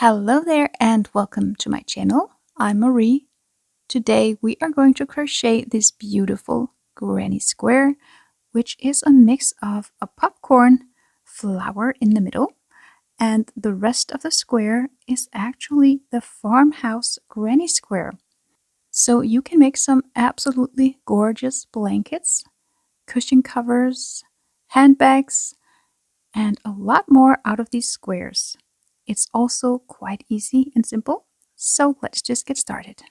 Hello there and welcome to my channel. I'm Marie. Today we are going to crochet this beautiful granny square, which is a mix of a popcorn flower in the middle, and the rest of the square is actually the farmhouse granny square. So you can make some absolutely gorgeous blankets, cushion covers, handbags, and a lot more out of these squares. It's also quite easy and simple, so let's just get started.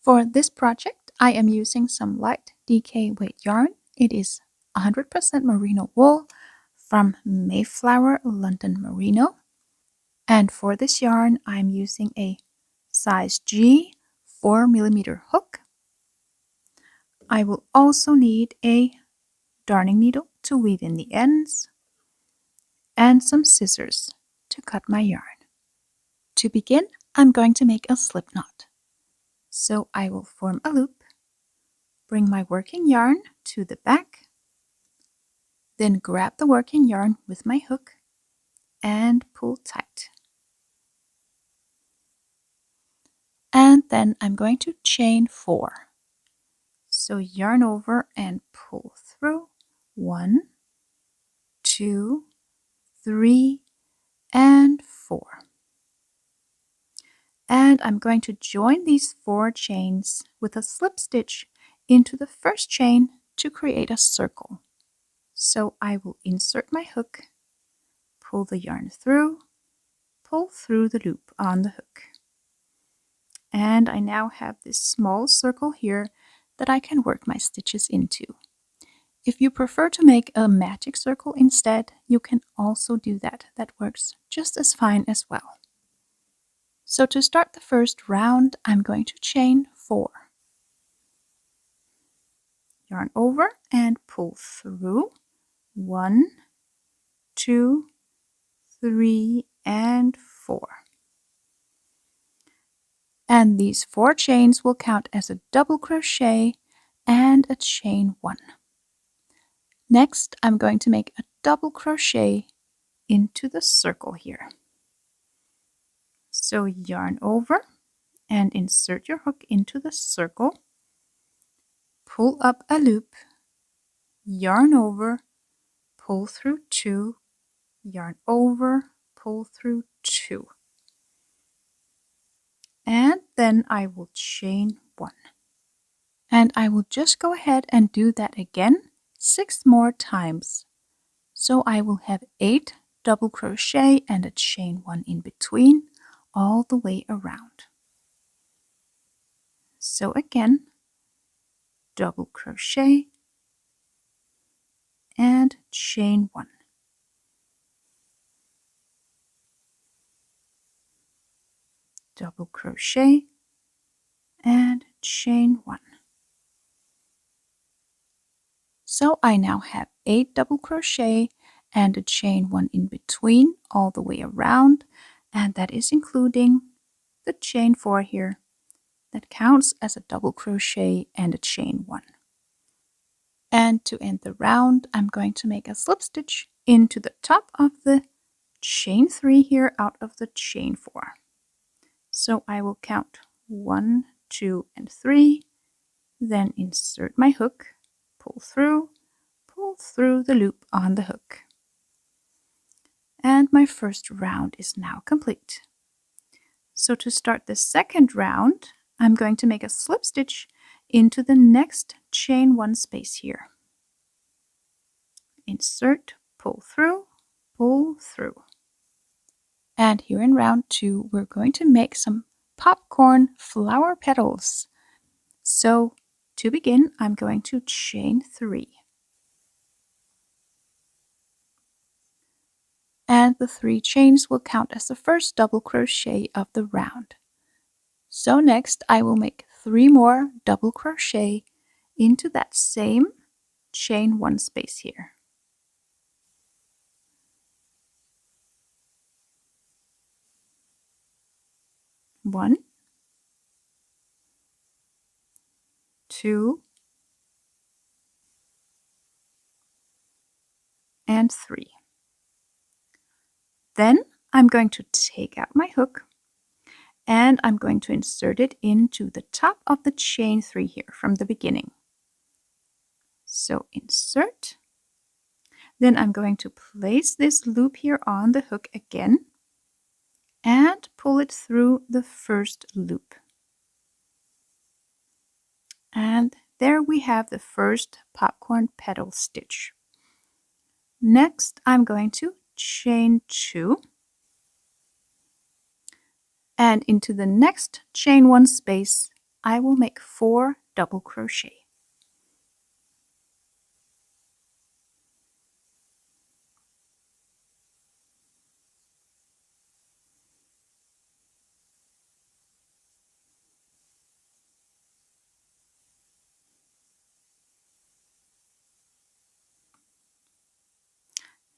For this project, I am using some light DK weight yarn. It is 100% merino wool from Mayflower London Merino. And for this yarn, I'm using a size G 4mm hook. I will also need a darning needle to weave in the ends and some scissors to cut my yarn. To begin, I'm going to make a slip knot. So I will form a loop, bring my working yarn to the back, then grab the working yarn with my hook and pull tight. And then I'm going to chain 4. So yarn over and pull through 1, 2, 3, and 4. And I'm going to join these 4 chains with a slip stitch into the first chain to create a circle. So I will insert my hook, pull the yarn through, pull through the loop on the hook. And I now have this small circle here that I can work my stitches into. If you prefer to make a magic circle instead, you can also do that. That works just as fine as well. So to start the first round, I'm going to chain 4. Yarn over and pull through 1, 2, 3, and 4. And these 4 chains will count as a double crochet and a chain 1. Next, I'm going to make a double crochet into the circle here. So yarn over and insert your hook into the circle, pull up a loop, yarn over, pull through 2, yarn over, pull through 2. And then I will chain 1. And I will just go ahead and do that again 6 more times. So I will have 8 double crochet and a chain 1 in between all the way around. So again, double crochet and chain 1. Double crochet and chain 1. So I now have 8 double crochet and a chain 1 in between all the way around, and that is including the chain 4 here. That counts as a double crochet and a chain 1. And to end the round, I'm going to make a slip stitch into the top of the chain 3 here out of the chain 4. So I will count 1, 2, and 3, then insert my hook, pull through the loop on the hook. And my first round is now complete. So to start the second round, I'm going to make a slip stitch into the next chain 1 space here. Insert, pull through. And here in round 2, we're going to make some popcorn flower petals. So to begin, I'm going to chain 3. And the 3 chains will count as the first double crochet of the round. So next I will make 3 more double crochet into that same chain 1 space here. One, 2, and 3. Then I'm going to take out my hook and I'm going to insert it into the top of the chain 3 here from the beginning. So insert. Then I'm going to place this loop here on the hook again and pull it through the first loop. And there we have the first popcorn petal stitch. Next, I'm going to chain 2 and into the next chain 1 space, I will make 4 double crochet.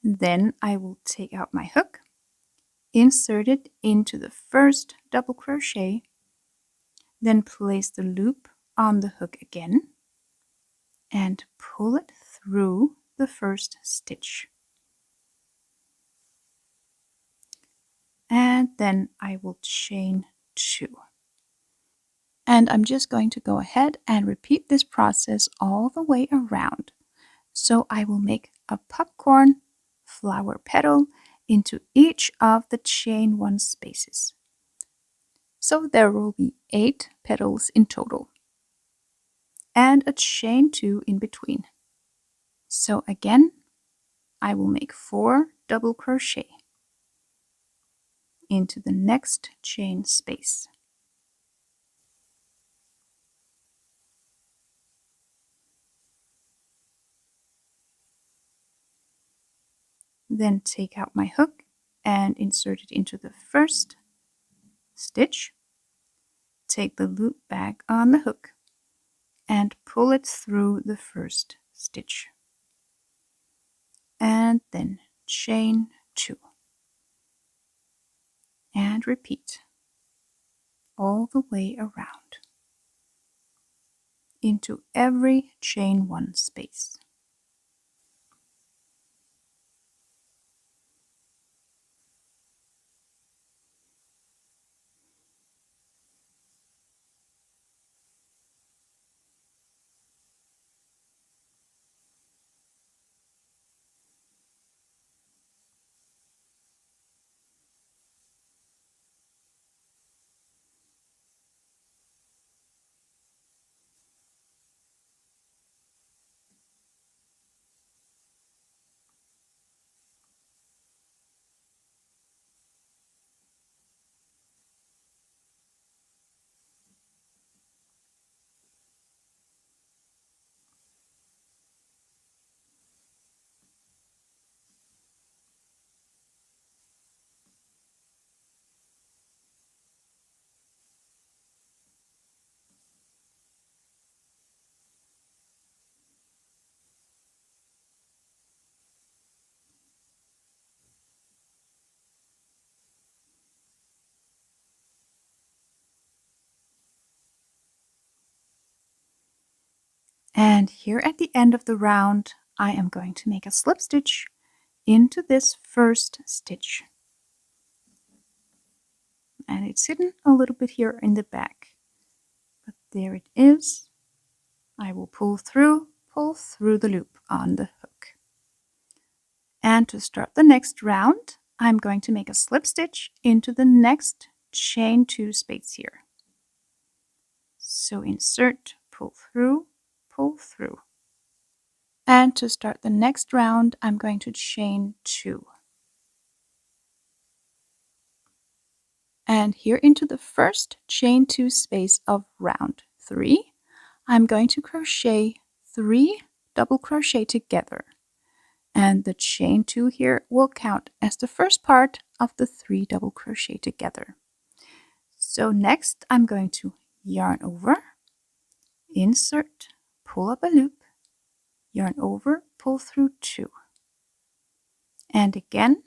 Then I will take out my hook, insert it into the first double crochet, then place the loop on the hook again and pull it through the first stitch. And then I will chain 2. And I'm just going to go ahead and repeat this process all the way around. So I will make a popcorn flower petal into each of the chain 1 spaces. So there will be 8 petals in total and a chain 2 in between. So again, I will make 4 double crochet into the next chain space. Then take out my hook and insert it into the first stitch. Take the loop back on the hook and pull it through the first stitch. And then chain 2. And repeat all the way around into every chain 1 space. And here at the end of the round, I am going to make a slip stitch into this first stitch. And it's hidden a little bit here in the back, but there it is. I will pull through the loop on the hook. And to start the next round, I'm going to make a slip stitch into the next chain 2 space here. So insert, pull through. And to start the next round, I'm going to chain 2. And here into the first chain 2 space of round 3, I'm going to crochet 3 double crochet together. And the chain 2 here will count as the first part of the 3 double crochet together. So next I'm going to yarn over, insert, pull up a loop, yarn over, pull through 2. And again,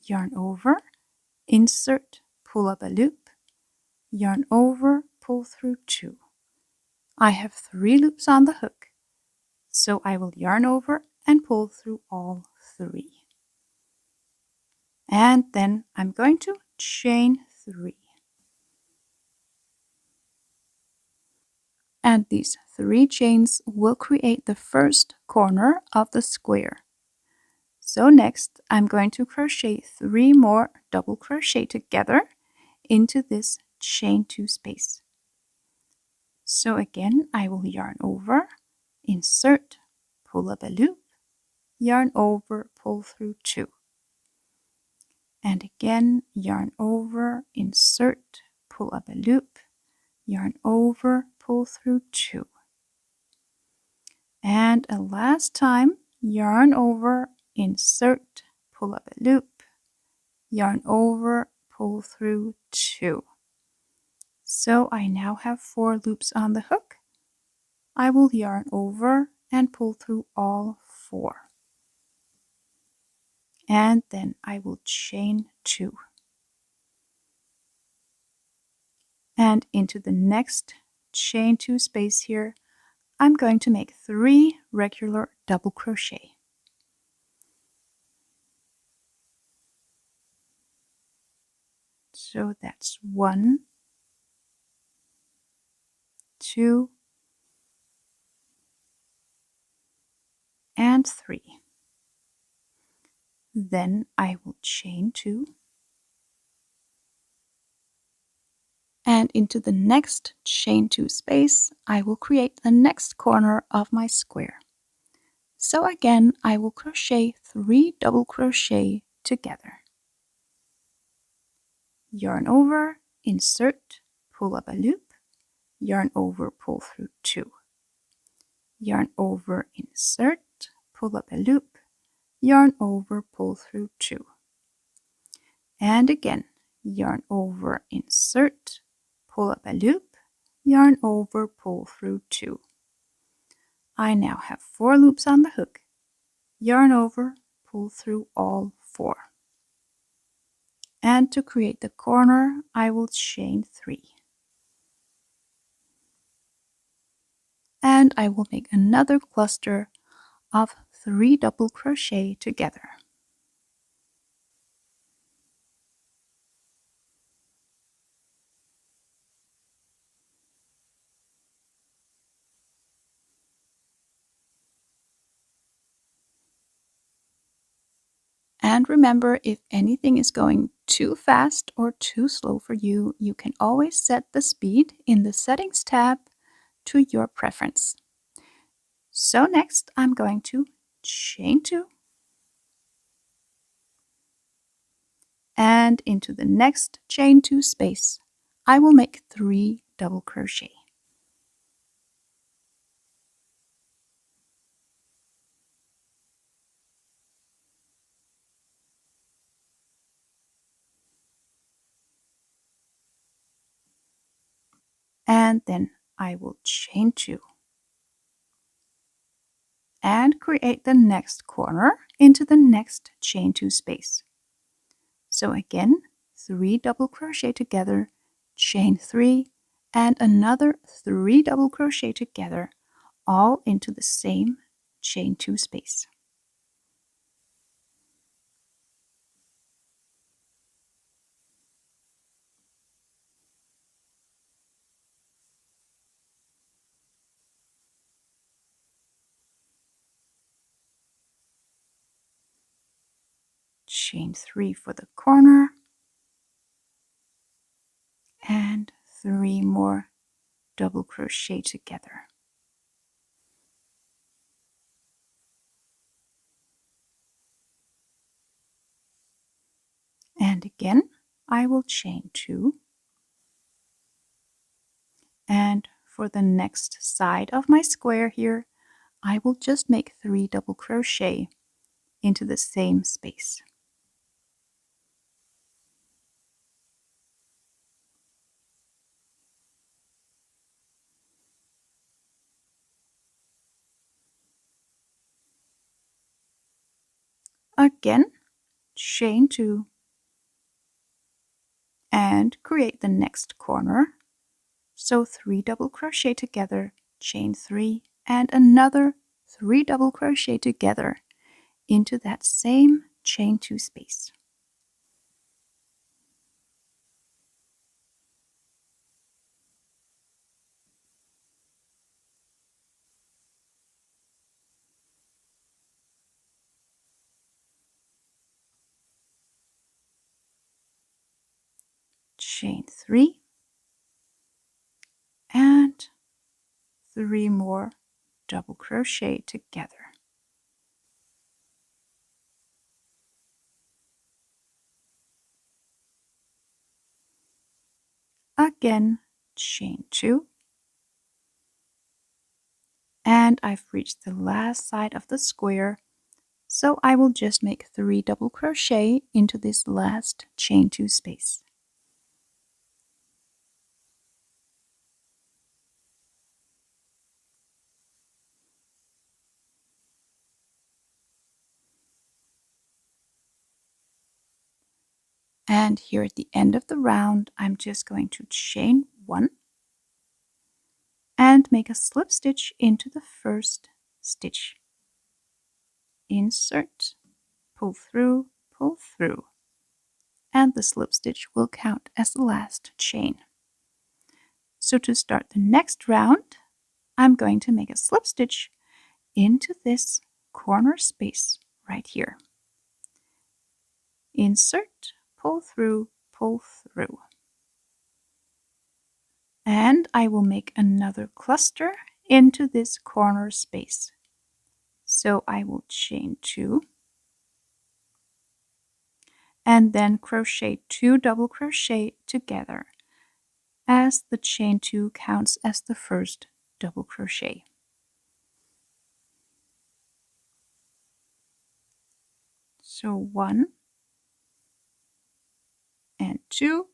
yarn over, insert, pull up a loop, yarn over, pull through 2. I have 3 loops on the hook, so I will yarn over and pull through all 3. And then I'm going to chain 3. And these 3 chains will create the first corner of the square. So next, I'm going to crochet 3 more double crochet together into this chain 2 space. So again, I will yarn over, insert, pull up a loop, yarn over, pull through 2. And again, yarn over, insert, pull up a loop, yarn over, pull through 2. And a last time, yarn over, insert, pull up a loop, yarn over, pull through 2. So I now have 4 loops on the hook. I will yarn over and pull through all 4. And then I will chain 2. And into the next chain 2 space here, I'm going to make 3 regular double crochet. So that's 1, 2, and 3. Then I will chain 2. And into the next chain 2 space, I will create the next corner of my square. So again, I will crochet 3 double crochet together. Yarn over, insert, pull up a loop, yarn over, pull through 2. Yarn over, insert, pull up a loop, yarn over, pull through 2. And again, yarn over, insert, pull up a loop, yarn over, pull through 2. I now have 4 loops on the hook. Yarn over, pull through all 4. And to create the corner, I will chain 3. And I will make another cluster of 3 double crochet together. And remember, if anything is going too fast or too slow for you, you can always set the speed in the Settings tab to your preference. So next, I'm going to chain 2 and into the next chain 2 space, I will make 3 double crochet. And then I will chain 2 and create the next corner into the next chain 2 space. So again, 3 double crochet together, chain 3, and another 3 double crochet together, all into the same chain 2 space. Chain 3 for the corner, and 3 more double crochet together. And again, I will chain 2. And for the next side of my square here, I will just make 3 double crochet into the same space. Again, chain 2 and create the next corner. So 3 double crochet together, chain 3, and another 3 double crochet together into that same chain 2 space. chain 3 and 3 more double crochet together. Again, chain 2, and I've reached the last side of the square, so I will just make 3 double crochet into this last chain 2 space. And here at the end of the round, I'm just going to chain 1 and make a slip stitch into the first stitch. Insert, pull through, and the slip stitch will count as the last chain. So to start the next round, I'm going to make a slip stitch into this corner space right here. Insert, pull through, and I will make another cluster into this corner space. So I will chain 2 and then crochet 2 double crochet together, as the chain 2 counts as the first double crochet. So 1 and 2,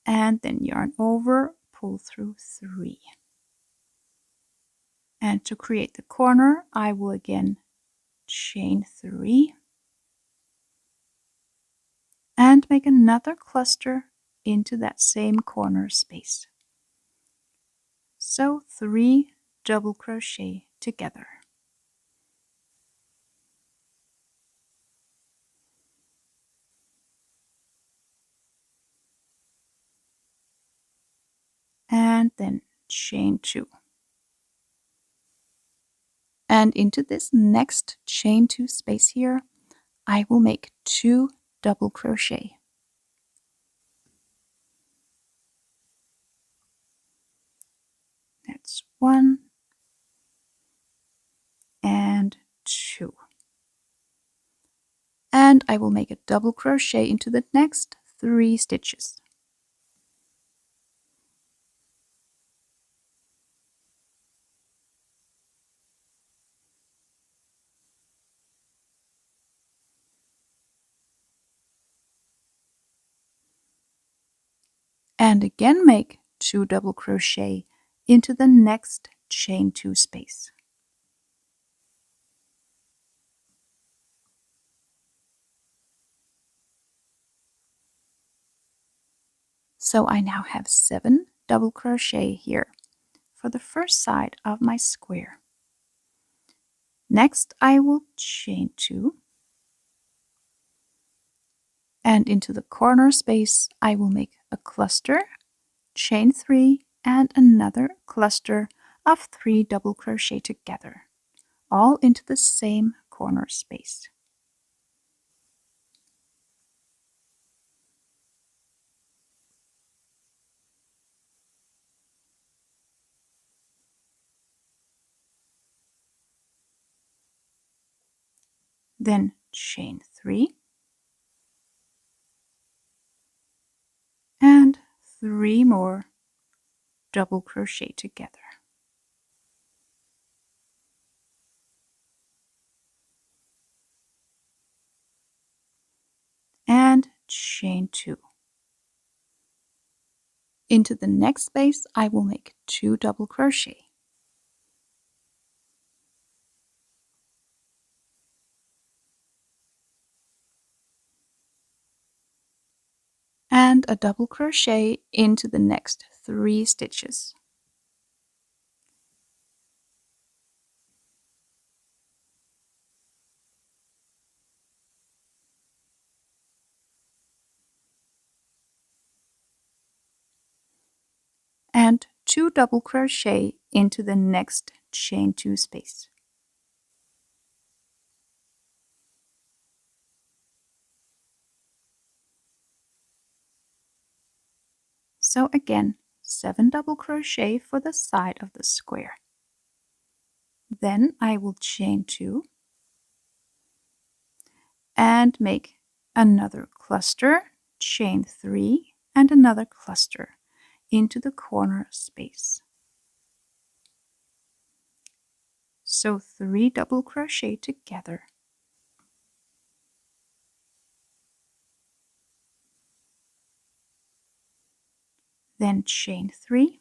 and then yarn over, pull through 3. And to create the corner, I will again chain 3 and make another cluster into that same corner space. So 3 double crochet together. And then chain 2. And into this next chain 2 space here, I will make 2 double crochet. That's 1 and 2. And I will make a double crochet into the next 3 stitches. And again make 2 double crochet into the next chain 2 space. So I now have 7 double crochet here for the first side of my square. Next I will chain 2, and into the corner space I will make a cluster, chain 3, and another cluster of 3 double crochet together, all into the same corner space. Then chain 3 and 3 more double crochet together. And chain 2. Into the next space I will make 2 double crochet. And a double crochet into the next 3 stitches. And 2 double crochet into the next chain 2 space. So again, 7 double crochet for the side of the square. Then I will chain 2 and make another cluster, chain 3 and another cluster into the corner space. So 3 double crochet together. Then chain 3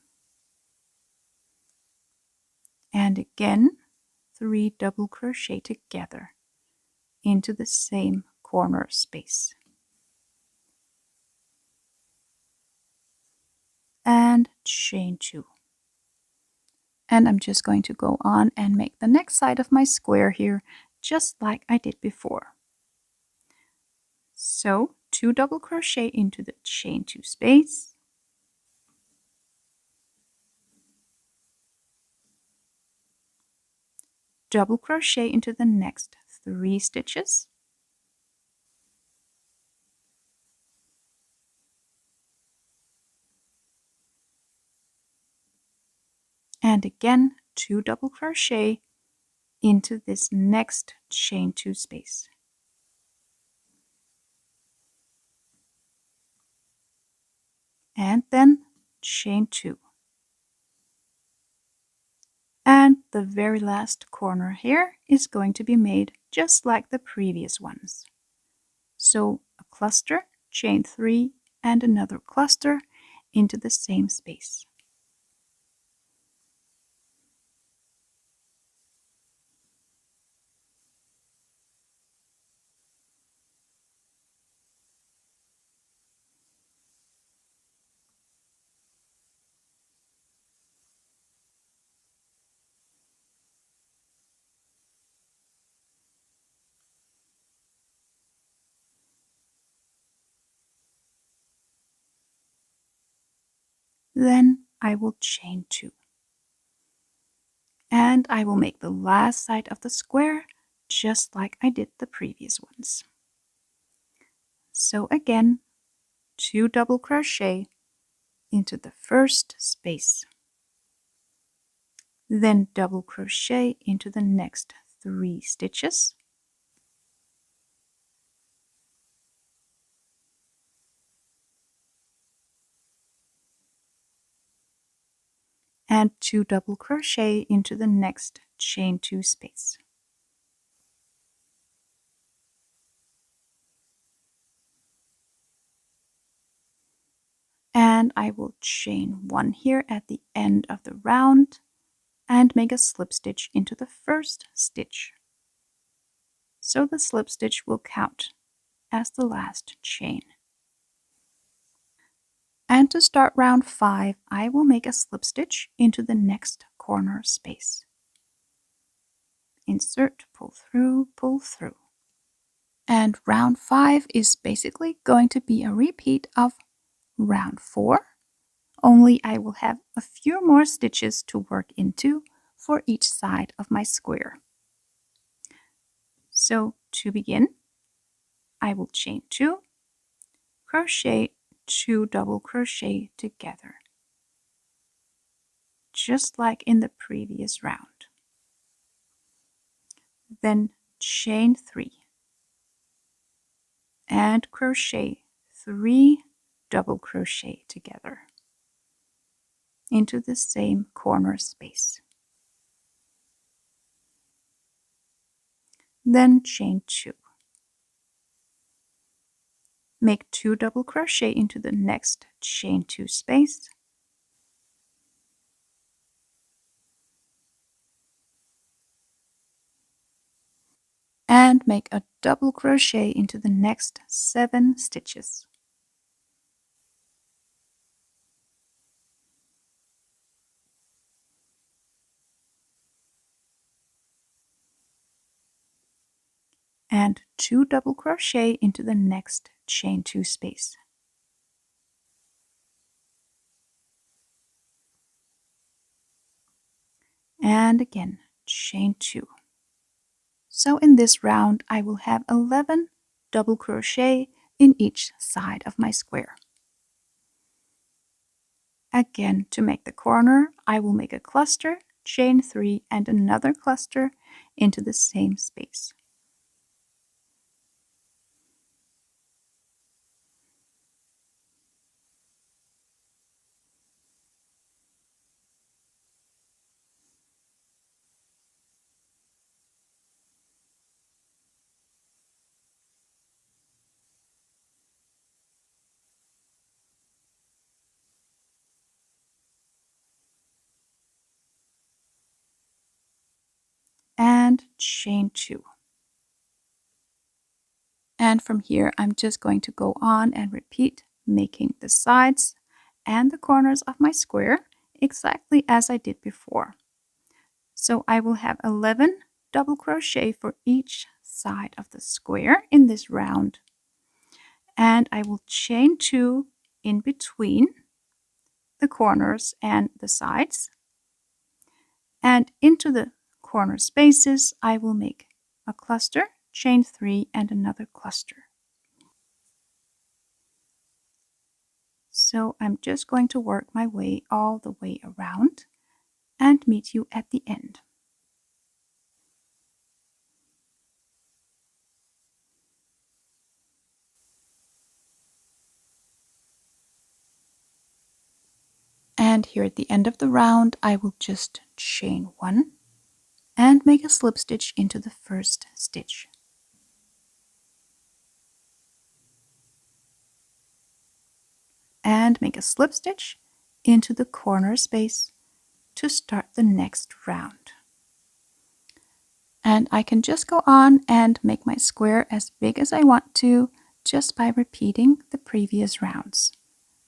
and again 3 double crochet together into the same corner space. And chain 2. And I'm just going to go on and make the next side of my square here just like I did before. So 2 double crochet into the chain 2 space, double crochet into the next 3 stitches, and again 2 double crochet into this next chain 2 space. And then chain 2. And the very last corner here is going to be made just like the previous ones. So a cluster, chain 3 and another cluster into the same space. Then I will chain 2. And I will make the last side of the square just like I did the previous ones. So again, 2 double crochet into the first space. Then double crochet into the next 3 stitches. And 2 double crochet into the next chain 2 space. And I will chain 1 here at the end of the round and make a slip stitch into the first stitch. So the slip stitch will count as the last chain. And to start round 5, I will make a slip stitch into the next corner space. Insert, pull through, pull through. And round 5 is basically going to be a repeat of round 4, only I will have a few more stitches to work into for each side of my square. So to begin, I will chain 2, crochet 2 double crochet together, just like in the previous round. Then chain 3 and crochet 3 double crochet together into the same corner space. Then chain 2. Make 2 double crochet into the next chain 2 space. And make a double crochet into the next 7 stitches. And 2 double crochet into the next chain 2 space. And again, chain 2. So in this round, I will have 11 double crochet in each side of my square. Again, to make the corner, I will make a cluster, chain 3 and another cluster into the same space. And chain 2. And from here, I'm just going to go on and repeat, making the sides and the corners of my square exactly as I did before. So I will have 11 double crochet for each side of the square in this round. And I will chain 2 in between the corners and the sides. And into the corner spaces, I will make a cluster, chain 3 and another cluster. So I'm just going to work my way all the way around and meet you at the end. And here at the end of the round, I will just chain 1 and make a slip stitch into the first stitch. And make a slip stitch into the corner space to start the next round. And I can just go on and make my square as big as I want to just by repeating the previous rounds.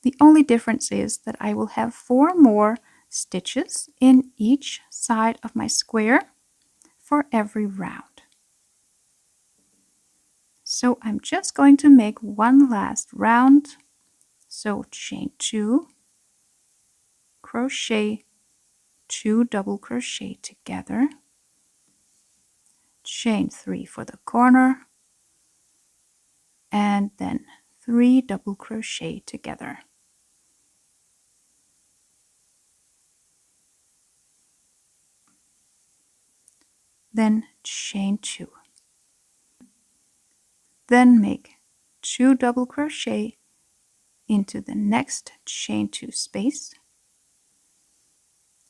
The only difference is that I will have 4 more stitches in each side of my square for every round. So I'm just going to make one last round. So chain 2, crochet, 2 double crochet together, chain 3 for the corner, and then 3 double crochet together. Then chain 2. Then make 2 double crochet into the next chain 2 space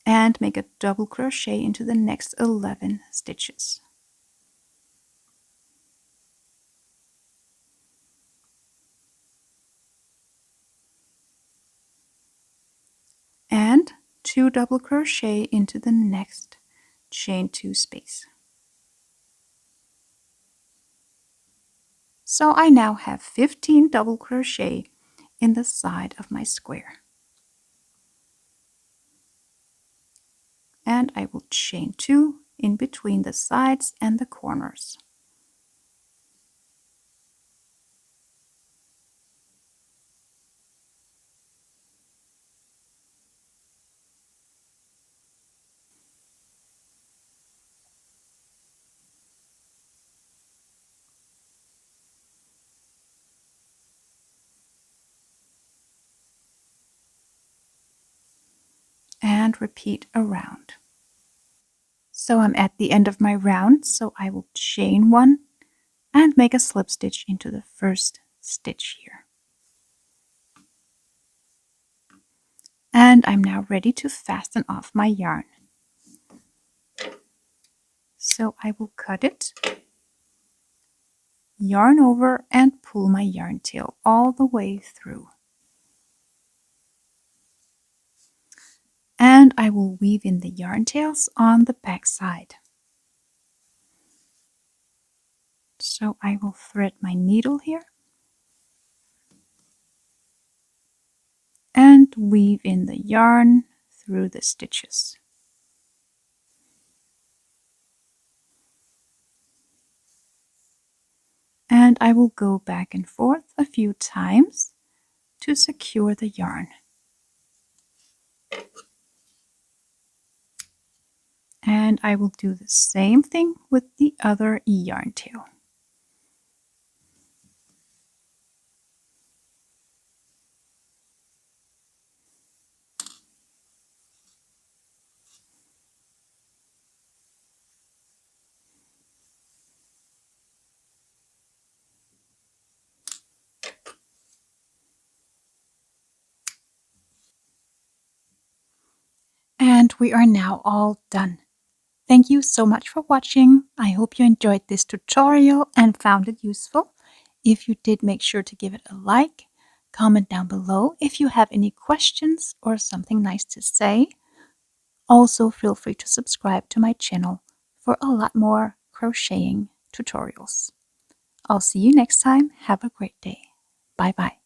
and make a double crochet into the next 11 stitches. And 2 double crochet into the next chain 2 space. So I now have 15 double crochet in the side of my square. And I will chain 2 in between the sides and the corners. And repeat around. So I'm at the end of my round, so I will chain 1 and make a slip stitch into the first stitch here. And I'm now ready to fasten off my yarn. So I will cut it, yarn over, and pull my yarn tail all the way through. And I will weave in the yarn tails on the back side. So I will thread my needle here and weave in the yarn through the stitches. And I will go back and forth a few times to secure the yarn. And I will do the same thing with the other yarn tail. And we are now all done. Thank you so much for watching. I hope you enjoyed this tutorial and found it useful. If you did, make sure to give it a like. Comment down below if you have any questions or something nice to say. Also, feel free to subscribe to my channel for a lot more crocheting tutorials. I'll see you next time. Have a great day. Bye bye.